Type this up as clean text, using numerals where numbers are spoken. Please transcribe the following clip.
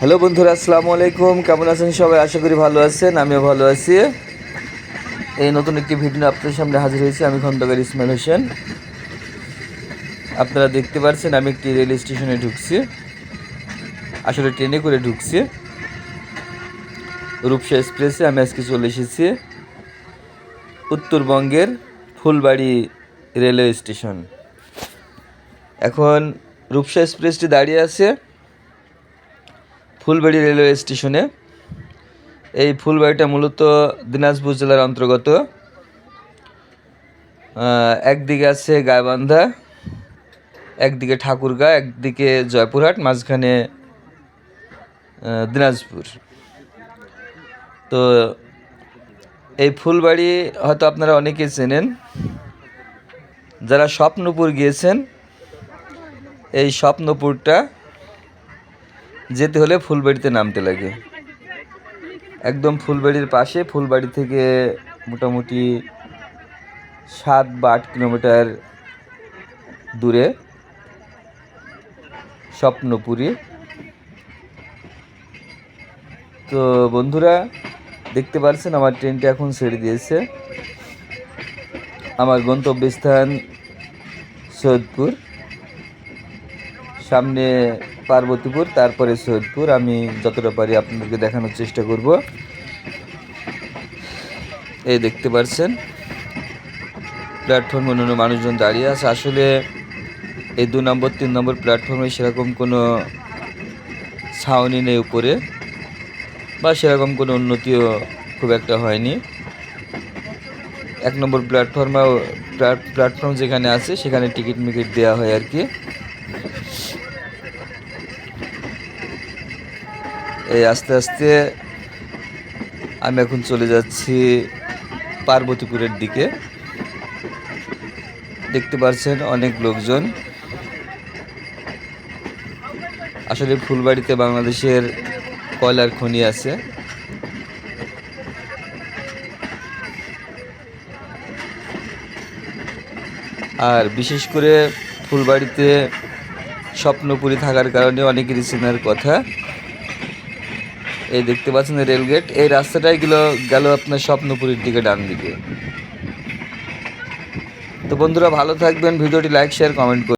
Hello বন্ধুরা, আসসালামু আলাইকুম। কেমন আছেন সবাই? আশা করি ভালো আছেন। আমিও ভালো আছি। এই নতুন একটি ভিডিও আপনাদের সামনে হাজির হয়েছি। আমি খন্দকার ইসমাইল হোসেন। আপনারা দেখতে পাচ্ছেন আমি একটি রেল স্টেশনে ঢুকছি, আসলে ট্রেনে করে ঢুকছি। রূপসা এক্সপ্রেসে আমি আজকে চলে এসেছি উত্তরবঙ্গের ফুলবাড়ি রেলওয়ে স্টেশন। এখন রূপসা এক্সপ্রেসটি দাঁড়িয়ে আছে ফুলবাড়ি রেলওয়ে স্টেশনে। এই ফুলবাড়িটা মূলত দিনাজপুর জেলার অন্তর্গত। একদিকে আছে গাইবান্ধা, একদিকে ঠাকুরগাঁ, একদিকে জয়পুরহাট, মাঝখানে দিনাজপুর। তো এই ফুলবাড়ি হয়তো আপনারা অনেকেই চেনেন। যারা স্বপ্নপুর গিয়েছেন, এই স্বপ্নপুরটা যেতে হলে ফুলবাড়িতে নামতে লাগে। একদম ফুলবাড়ির পাশে, ফুলবাড়ি থেকে মোটামুটি 7 বা 8 কিলোমিটার দূরে স্বপ্নপুরী। তো বন্ধুরা দেখতে পাচ্ছেন আমার ট্রেনটা এখন ছেড়ে দিয়েছে। আমার গন্তব্যস্থান সৈয়দপুর, সামনে পার্বতীপুর, তারপরে সৈয়দপুর। আমি যতটা পারি আপনাদেরকে দেখানোর চেষ্টা করব। এই দেখতে পাচ্ছেন প্ল্যাটফর্মে অন্যান্য মানুষজন দাঁড়িয়ে আছে। আসলে এই 2 নম্বর 3 নম্বর প্ল্যাটফর্মে সেরকম কোনো ছাউনি নেই উপরে, বা সেরকম কোনো উন্নতিও খুব একটা হয়নি। 1 নম্বর প্ল্যাটফর্ম যেখানে আছে সেখানে টিকিট মিকিট দেওয়া হয় আর কি। এই আস্তে আস্তে আমি এখন চলে যাচ্ছি পার্বতীপুরের দিকে। দেখতে পাচ্ছেন অনেক লোকজন। আসলে ফুলবাড়িতে বাংলাদেশের কয়লার খনি আছে। আর বিশেষ করে ফুলবাড়িতে স্বপ্নপুরী থাকার কারণে অনেকেরই চেনার কথা। এই দেখতে পাচ্ছেন রেলগেট। এই রাস্তাটাই গেল আপনার স্বপ্নপুরীর দিকে, ডান দিকে। তো বন্ধুরা ভালো থাকবেন, ভিডিওটি লাইক শেয়ার কমেন্ট করুন।